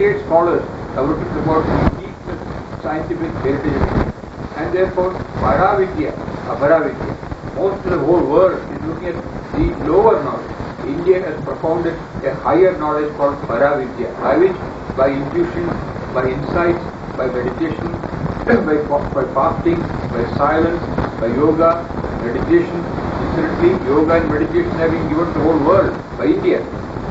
28 scholars have written about the unique scientific heritage of India. And therefore, Paravidya, Aparavidya, most of the whole world is looking at the lower knowledge. India has propounded a higher knowledge called Paravidya, by which, by intuition, by insights, by meditation, by fasting, by silence, by yoga, meditation. Incidentally, yoga and meditation have been given to the whole world by India.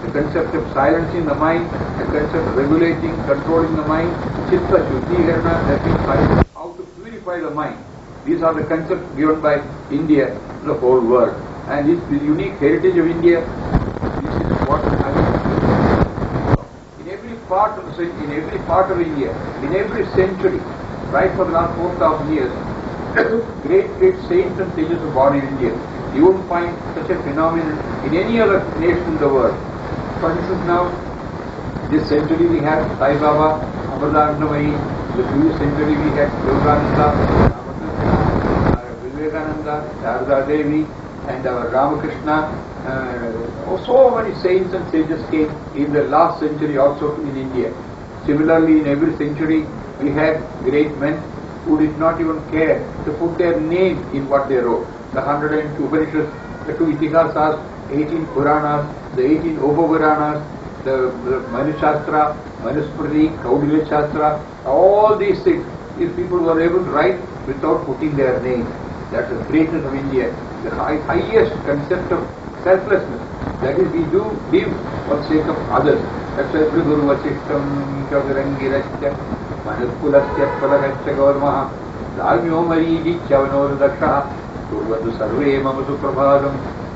The concept of silencing the mind, the concept of regulating, controlling the mind, Chitta Shuddhikarana, has been science, how to purify the mind. These are the concepts given by India to the whole world. And this the unique heritage of India. This is what I in every part of India, in every century, right for the last 4,000 years, great saints and sages were born in India. You won't find such a phenomenon in any other nation in the world. For instance, now, this century we have Sai Baba, Amritsarandamayi. The previous century we had Yogananda, Vivekananda, Sharda Devi, and our Ramakrishna. So many saints and sages came in the last century also in India. Similarly, in every century we had great men who did not even care to put their name in what they wrote. The 102 Upanishads, the 2 Itihasas, 18 Puranas, the 18 Upapuranas, the Manushastra, Manusmriti, Kaudilya Shastra, all these things, these people were able to write without putting their name. That's the greatness of India, the highest concept of selflessness. That is, we do live for the sake of others. That's why Guru Vasishtam Kavirangirasya Manaspulasya Palagasya Gaurmaha Dhamyo Mariji Chavanor Daksha Kurvatu Sarve Mamasu Prabhadam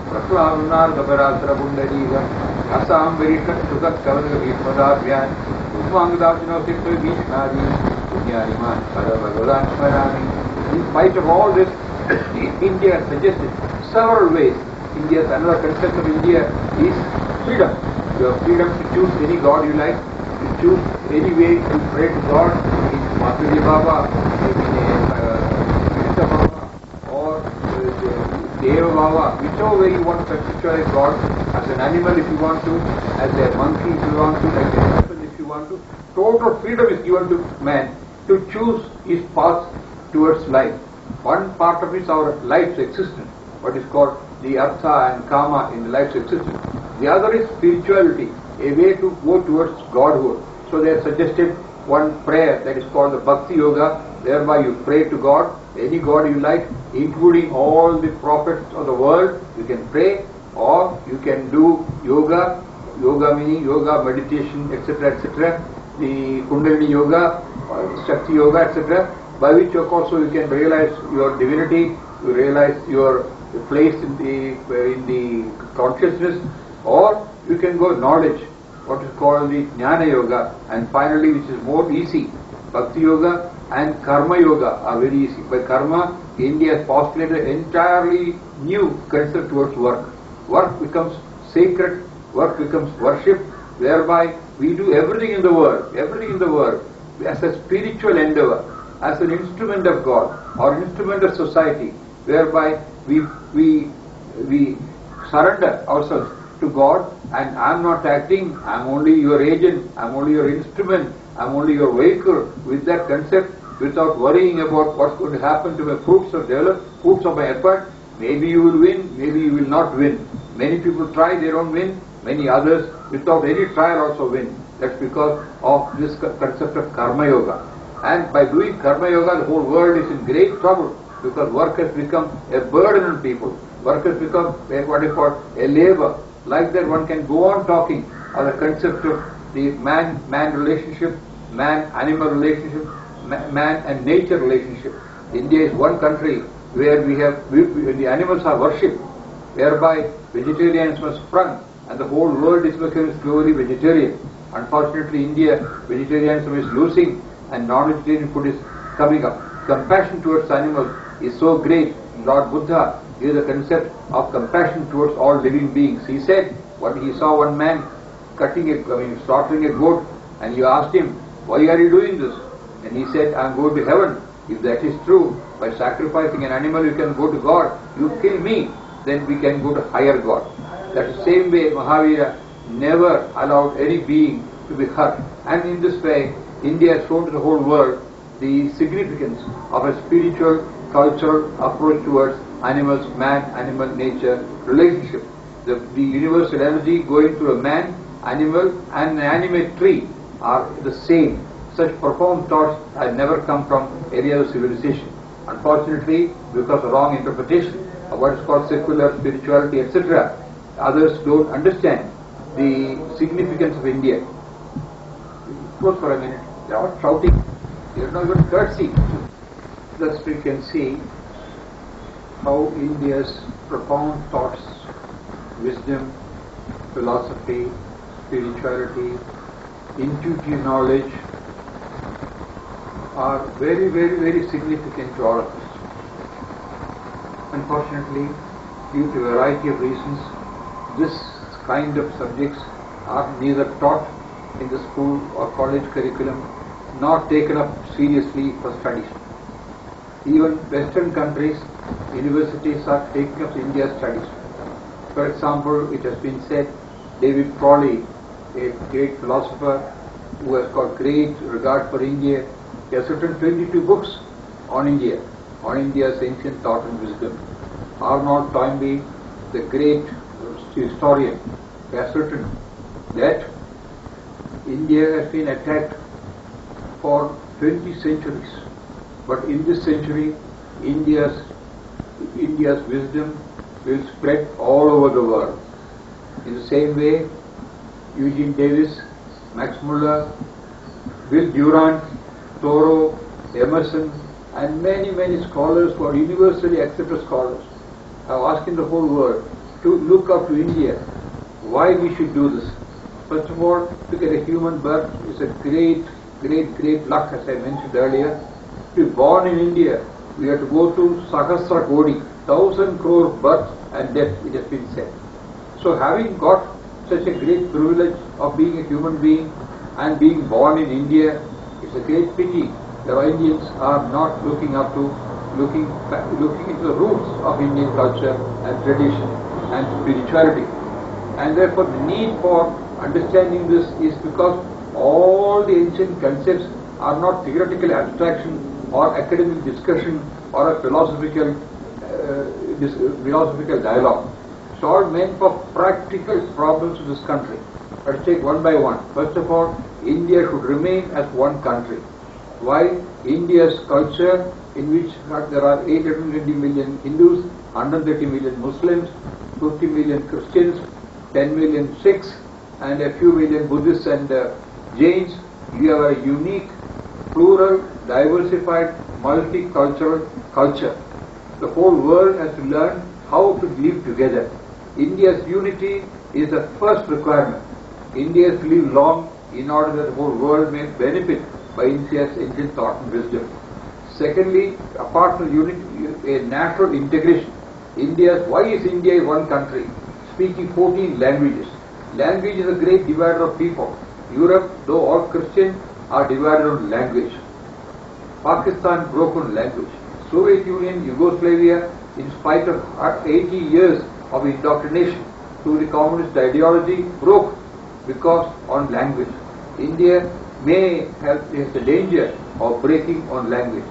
Praklavunar Daparasra Bundariga Asam Verishat Sukat Kavanaga Bhishmadabhyan Usmangdachino Sikta Vishnadi Punyariman Parabhagavan Smarami. In spite of all this, India has suggested several ways. Another concept of India is freedom. You have freedom to choose any God you like, to choose any way to pray to God in Mataji Baba, in Baba, or Deva Baba, whichever way you want to conceptualize God, as an animal if you want to, as a monkey if you want to, like an elephant if you want to. Total freedom is given to man to choose his path towards life. One part of it is our life's existence, what is called the artha and kama in life's existence. The other is spirituality, a way to go towards Godhood. So they have suggested one prayer that is called the Bhakti Yoga, whereby you pray to God, any God you like, including all the prophets of the world, you can pray, or you can do yoga meaning yoga, meditation, etc., etc., the Kundalini Yoga, Shakti Yoga, etc., by which of course you can realize your divinity, you realize your place in the consciousness, or you can go knowledge, what is called the Jnana Yoga, and finally, which is more easy, Bhakti Yoga and Karma Yoga are very easy. By karma, India has postulated an entirely new concept towards work. Work becomes sacred, work becomes worship, whereby we do everything in the world, as a spiritual endeavor, as an instrument of God or an instrument of society, whereby we surrender ourselves to God, and I am not acting, I am only your agent, I am only your instrument, I am only your vehicle, with that concept, without worrying about what's going to happen to my fruits of my effort. Maybe you will win, maybe you will not win. Many people try, they don't win. Many others, without any trial, also win. That's because of this concept of Karma Yoga. And by doing Karma Yoga, the whole world is in great trouble, because work has become a burden on people. Work has become what is called a labor. Like that, one can go on talking on the concept of the man relationship, man-animal relationship, man and nature relationship. India is one country where the animals are worshipped, whereby vegetarianism has sprung, and the whole world is becoming slowly vegetarian. Unfortunately, India, vegetarianism is losing, and non-vegetarian food is coming up. Compassion towards animals is so great. Lord Buddha gave the concept of compassion towards all living beings. He said, when he saw one man slaughtering a goat, and he asked him, why are you doing this? And he said, I am going to heaven. If that is true, by sacrificing an animal you can go to God. You kill me, then we can go to higher God. That's the same way Mahavira never allowed any being to be heard. And in this way, India has shown to the whole world the significance of a spiritual, cultural approach towards animals, man, animal, nature relationship. The universal energy going through a man, animal and an animate tree are the same. Such profound thoughts have never come from any other civilization. Unfortunately, because of wrong interpretation of what is called secular spirituality, etc., others don't understand the significance of India. Pause for a minute. They are not shouting. They are not even courtesy. Thus we can see how India's profound thoughts, wisdom, philosophy, spirituality, intuitive knowledge are very, very, very significant to all of us. Unfortunately, due to a variety of reasons, this kind of subjects are neither taught in the school or college curriculum nor taken up seriously for studies. Even Western countries, universities are taking up India's studies. For example, it has been said, David Crowley, a great philosopher who has got great regard for India, he has written 22 books on India, on India's ancient thought and wisdom. Arnold Toynbee, the great historian, has written that India has been attacked for 20 centuries, but in this century, India's wisdom will spread all over the world. In the same way, Eugene Davis, Max Muller, Will Durant, Thoreau, Emerson, and many, many scholars who are universally accepted scholars have asked in the whole world to look up to India. Why we should do this? First of all, to get a human birth is a great, great, great luck, as I mentioned earlier. To be born in India, we have to go through Sahasra Kodi, 1,000 crore birth and death, it has been said. So having got such a great privilege of being a human being and being born in India, it's a great pity that our Indians are not looking into the roots of Indian culture and tradition and spirituality. And therefore the need for understanding this is because all the ancient concepts are not theoretical abstraction or academic discussion or a philosophical dialogue. It's all meant for practical problems of this country. Let's take one by one. First of all, India should remain as one country. Why? India's culture, in which there are 820 million Hindus, 130 million Muslims, 50 million Christians, 10 million Sikhs, and a few million Buddhists and Jains. You have a unique, plural, diversified, multicultural culture. The whole world has to learn how to live together. India's unity is the first requirement. India has to live long in order that the whole world may benefit by India's ancient thought and wisdom. Secondly, apart from unity, a natural integration. Why is India one country? Speaking 14 languages. Language is a great divider of people. Europe, though all Christian, are divided on language. Pakistan broke on language. Soviet Union, Yugoslavia, in spite of 80 years of indoctrination to the communist ideology, broke because on language. India may have the danger of breaking on language.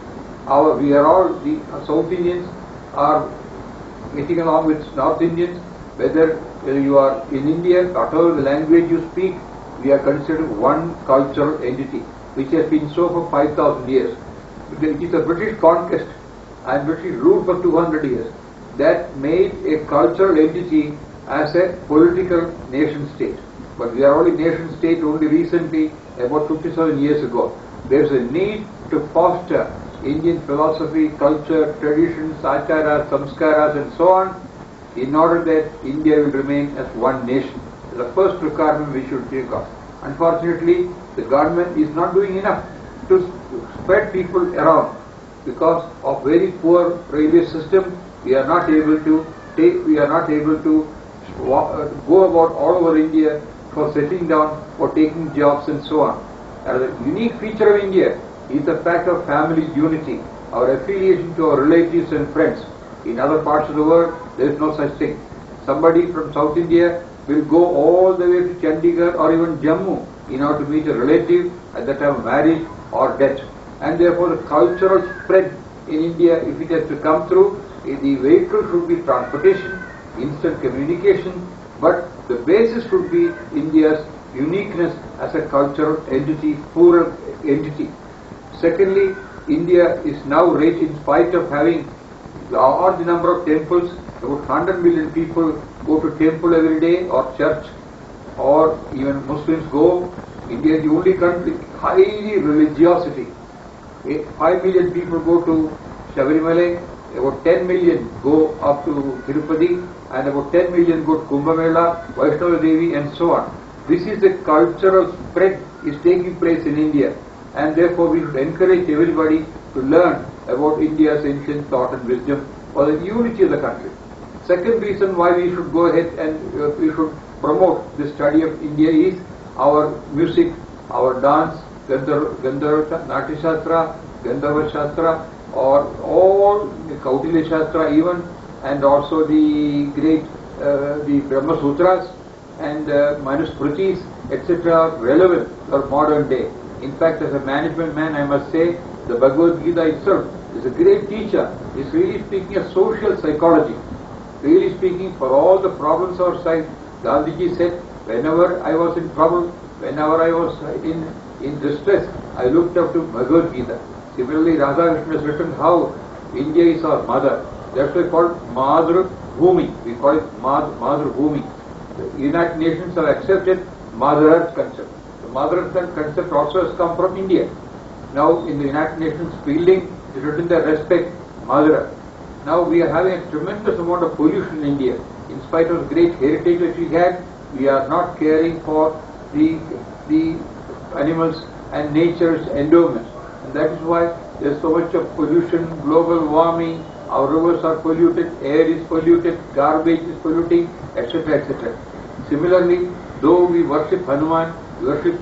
We are all, the South Indians are getting along with North Indians, whether you are in India, whatever the language you speak, we are considered one cultural entity, which has been so for 5,000 years. It is a British conquest and British rule for 200 years that made a cultural entity as a political nation state. But we are only nation state only recently, about 57 years ago. There is a need to foster Indian philosophy, culture, traditions, acharas, samskaras and so on, in order that India will remain as one nation. The first requirement we should take up. Unfortunately, the government is not doing enough to spread people around. Because of very poor railway system, we are not able to go about all over India for settling down, for taking jobs and so on. And the unique feature of India is the fact of family unity, our affiliation to our relatives and friends. In other parts of the world, there is no such thing. Somebody from South India will go all the way to Chandigarh or even Jammu in order to meet a relative at the time of marriage or death. And therefore the cultural spread in India, if it has to come through, the vehicle should be transportation, instant communication, but the basis should be India's uniqueness as a cultural entity, plural entity. Secondly, India is now rich in spite of having large number of temples. About 100 million people go to temple every day or church, or even Muslims go. India is the only country highly religiosity. 5 million people go to Shabarimala, about 10 million go up to Tirupati, and about 10 million go to Kumbh Mela, Vaishnava Devi, and so on. This is the cultural spread is taking place in India, and therefore we should encourage everybody to learn about India's ancient thought and wisdom for the unity of the country. Second reason why we should go ahead and we should promote the study of India is our music, our dance, Gandharva, Natya Shastra, Gandharva Shastra, or all the Kautilya Shastra even, and also the great the Brahma Sutras and Manusmritis, etc. relevant for modern day. In fact, as a management man, I must say the Bhagavad Gita itself is a great teacher. It's really speaking of social psychology. Really speaking, for all the problems outside, Gandhiji said, whenever I was in trouble, whenever I was in distress, I looked up to Bhagavad Gita. Similarly, Radhakrishna has written how India is our mother. That's why called Madhur Bhumi. We call it Madhur Bhumi. The United Nations have accepted Mother Earth concept. The Mother Earth concept also has come from India. Now in the United Nations fielding, it is written that respect Mother Earth. Now we are having a tremendous amount of pollution in India. In spite of the great heritage that we had, we are not caring for the animals and nature's endowments. And that is why there is so much of pollution, global warming, our rivers are polluted, air is polluted, garbage is polluting, etc., etc. Similarly, though we worship Hanuman, we worship